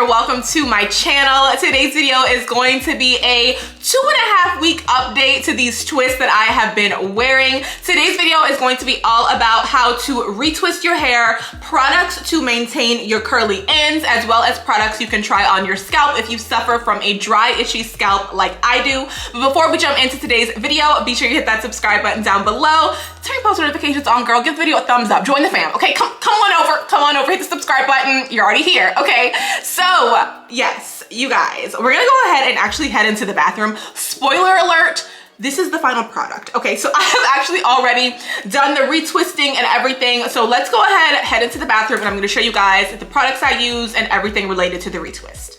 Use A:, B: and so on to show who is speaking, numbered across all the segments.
A: Welcome to my channel. Today's video is going to be a 2.5-week update to these twists that I have been wearing. Today's video is going to be all about how to retwist your hair, products to maintain your curly ends, as well as products you can try on your scalp if you suffer from a dry, itchy scalp like I do. But before we jump into today's video, be sure you hit that subscribe button down below. Turn your post notifications on, girl. Give the video a thumbs up. Join the fam, okay? Come on over, hit the subscribe button. You're already here, okay? So, yes, you guys, we're gonna go ahead and actually head into the bathroom. Spoiler alert, this is the final product. Okay, so I have actually already done the retwisting and everything. So let's go ahead, head into the bathroom, and I'm gonna show you guys the products I use and everything related to the retwist.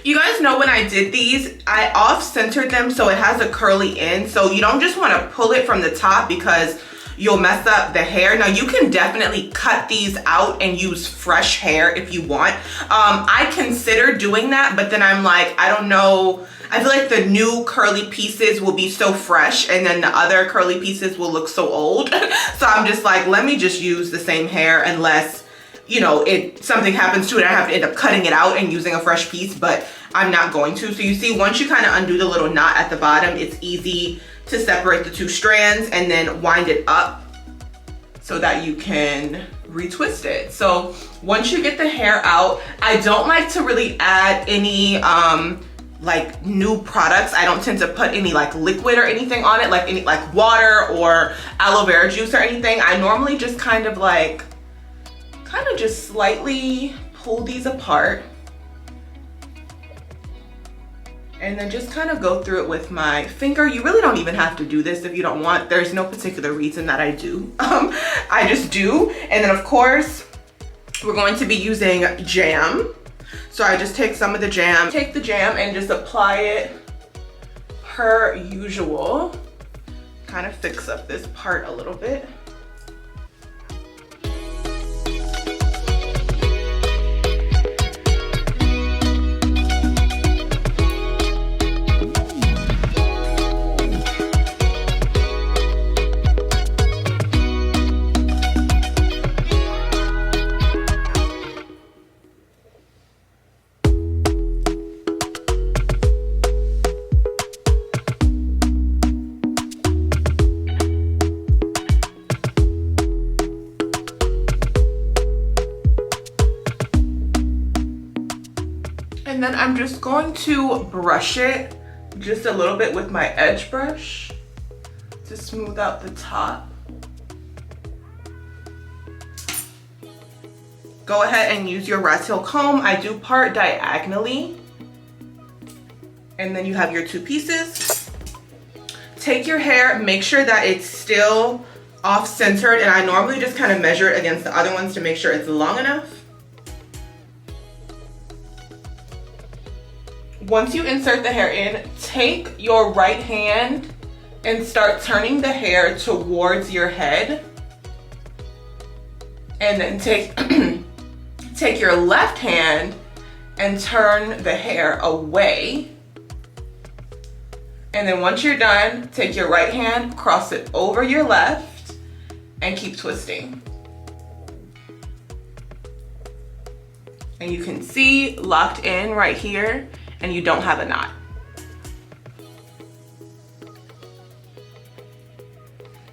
A: You guys know when I did these, I off-centered them so it has a curly end. So you don't just want to pull it from the top because you'll mess up the hair. Now you can definitely cut these out and use fresh hair if you want. I consider doing that, but then I'm like, I don't know. I feel like the new curly pieces will be so fresh and then the other curly pieces will look so old. So I'm just like, let me just use the same hair unless, you know, something happens to it, I have to end up cutting it out and using a fresh piece, but I'm not going to. So you see, once you kind of undo the little knot at the bottom, it's easy to separate the two strands and then wind it up so that you can retwist it. So once you get the hair out, I don't like to really add any like new products. I don't tend to put any like liquid or anything on it, like any like water or aloe vera juice or anything. I normally just kind of just slightly pull these apart and then just kind of go through it with my finger. You really don't even have to do this if you don't want. There's no particular reason that I do. I just do. And then of course, we're going to be using jam. So I just take some of the jam, and just apply it per usual. Kind of fix up this part a little bit. And then I'm just going to brush it just a little bit with my edge brush to smooth out the top. Go ahead and use your rat tail comb. I do part diagonally. And then you have your two pieces. Take your hair, make sure that it's still off-centered, and I normally just kind of measure it against the other ones to make sure it's long enough. Once you insert the hair in, take your right hand and start turning the hair towards your head. And then take your left hand and turn the hair away. And then once you're done, take your right hand, cross it over your left, and keep twisting. And you can see locked in right here, and you don't have a knot.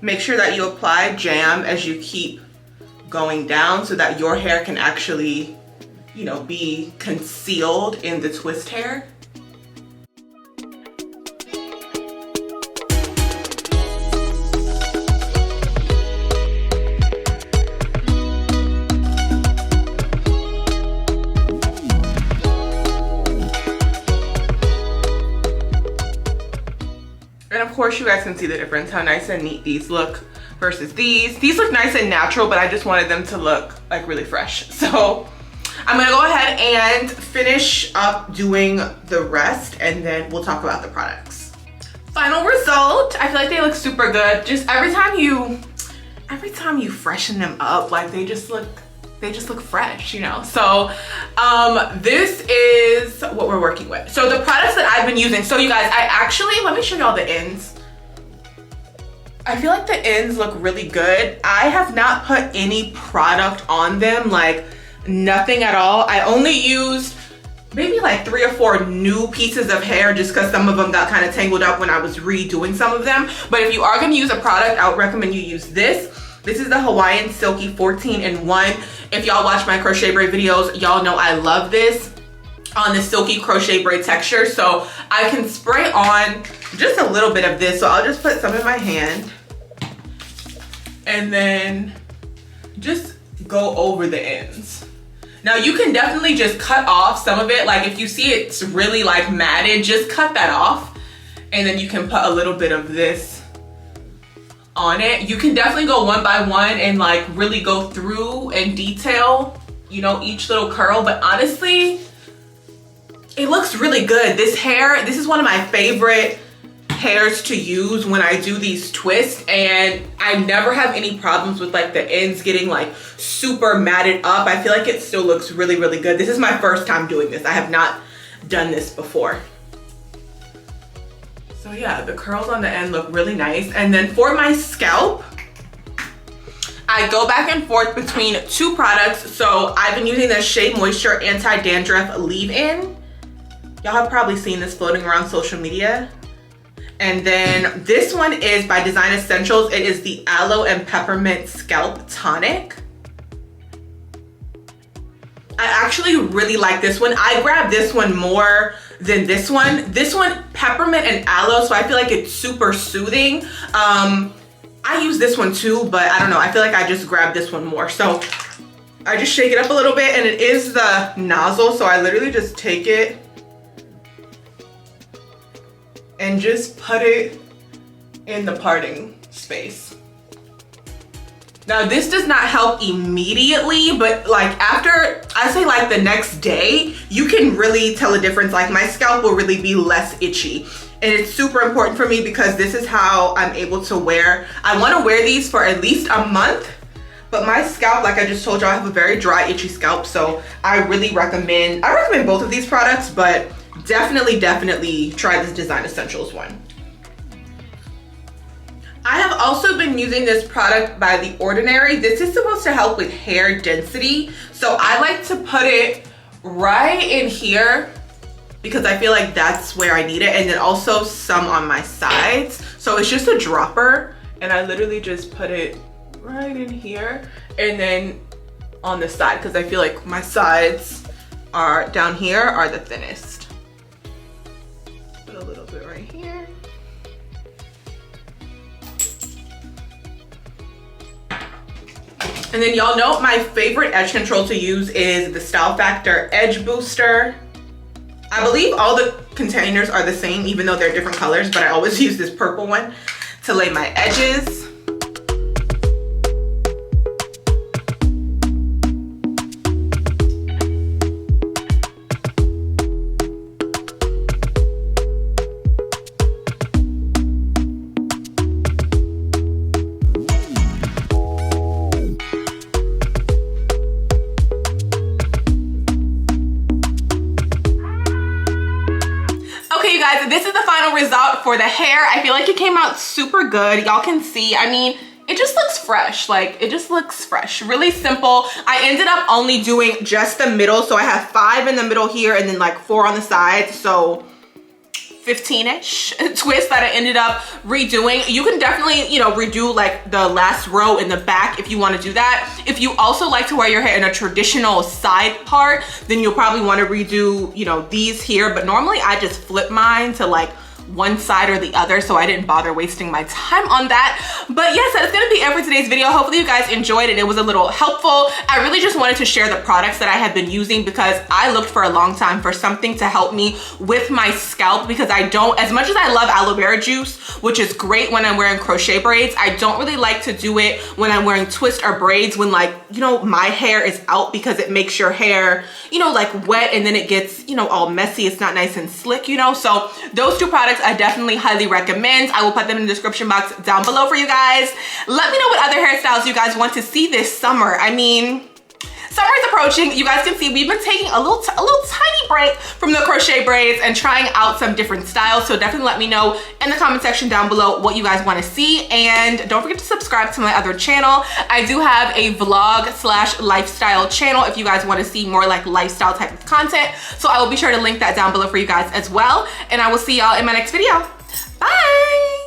A: Make sure that you apply jam as you keep going down so that your hair can actually, you know, be concealed in the twist hair. And of course you guys can see the difference, how nice and neat these look versus these. These look nice and natural, but I just wanted them to look like really fresh. So I'm gonna go ahead and finish up doing the rest, and then we'll talk about the products. Final result, I feel like they look super good. Just every time you freshen them up, like they just look fresh, you know? So this is what we're working with. So the products that I've been using, so you guys, let me show y'all the ends. I feel like the ends look really good. I have not put any product on them, like nothing at all. I only used maybe like 3 or 4 new pieces of hair just because some of them got kind of tangled up when I was redoing some of them. But if you are gonna use a product, I would recommend you use this. This is the Hawaiian Silky 14-in-1. If y'all watch my crochet braid videos, y'all know I love this on the silky crochet braid texture. So I can spray on just a little bit of this. So I'll just put some in my hand and then just go over the ends. Now you can definitely just cut off some of it. Like if you see it's really like matted, just cut that off. And then you can put a little bit of this on it. You can definitely go one by one and like really go through and detail, you know, each little curl. But honestly, it looks really good. This hair, this is one of my favorite hairs to use when I do these twists, and I never have any problems with like the ends getting like super matted up. I feel like it still looks really, really good. This is my first time doing this. I have not done this before. So yeah, the curls on the end look really nice. And then for my scalp, I go back and forth between 2 products. So I've been using the Shea Moisture Anti-Dandruff Leave-In. Y'all have probably seen this floating around social media. And then this one is by Design Essentials. It is the Aloe and Peppermint Scalp Tonic. I actually really like this one. I grabbed this one more than this one. This one, peppermint and aloe, so I feel like it's super soothing. I use this one too, but I don't know. I feel like I just grabbed this one more. So I just shake it up a little bit, and it is the nozzle, so I literally just take it and just put it in the parting space. Now this does not help immediately, but like after, I say like the next day, you can really tell a difference. Like my scalp will really be less itchy. And it's super important for me because this is how I'm able to wear, I wanna wear these for at least a month, but my scalp, like I just told you, I have a very dry, itchy scalp. So I really recommend, both of these products, but definitely try this Design Essentials one. I have also been using this product by The Ordinary. This is supposed to help with hair density. So I like to put it right in here because I feel like that's where I need it. And then also some on my sides. So it's just a dropper, and I literally just put it right in here and then on the side, because I feel like my sides are down here are the thinnest. Put a little bit right here. And then y'all know my favorite edge control to use is the Style Factor Edge Booster. I believe all the containers are the same, even though they're different colors, but I always use this purple one to lay my edges. This is the final result for the hair. I feel like it came out super good. Y'all can see, I mean, it just looks fresh. Like, it just looks fresh. Really simple. I ended up only doing just the middle. So I have 5 in the middle here and then like 4 on the sides. So 15-ish twists that I ended up redoing. You can definitely, you know, redo like the last row in the back if you want to do that. If you also like to wear your hair in a traditional side part, then you'll probably want to redo, you know, these here. But normally I just flip mine to like one side or the other, so I didn't bother wasting my time on that. But yes, that's gonna be it for today's video. Hopefully you guys enjoyed it. It was a little helpful. I really just wanted to share the products that I have been using because I looked for a long time for something to help me with my scalp, because I don't, as much as I love aloe vera juice, which is great when I'm wearing crochet braids, I don't really like to do it when I'm wearing twist or braids when, like, you know, my hair is out, because it makes your hair, you know, like wet, and then it gets, you know, all messy. It's not nice and slick, you know. So those two products I definitely highly recommend. I will put them in the description box down below for you guys. Let me know what other hairstyles you guys want to see this summer. I mean, summer is approaching. You guys can see we've been taking a little tiny break from the crochet braids and trying out some different styles. So definitely let me know in the comment section down below what you guys want to see. And don't forget to subscribe to my other channel. I do have a vlog/lifestyle channel if you guys want to see more like lifestyle type of content. So I will be sure to link that down below for you guys as well. And I will see y'all in my next video. Bye.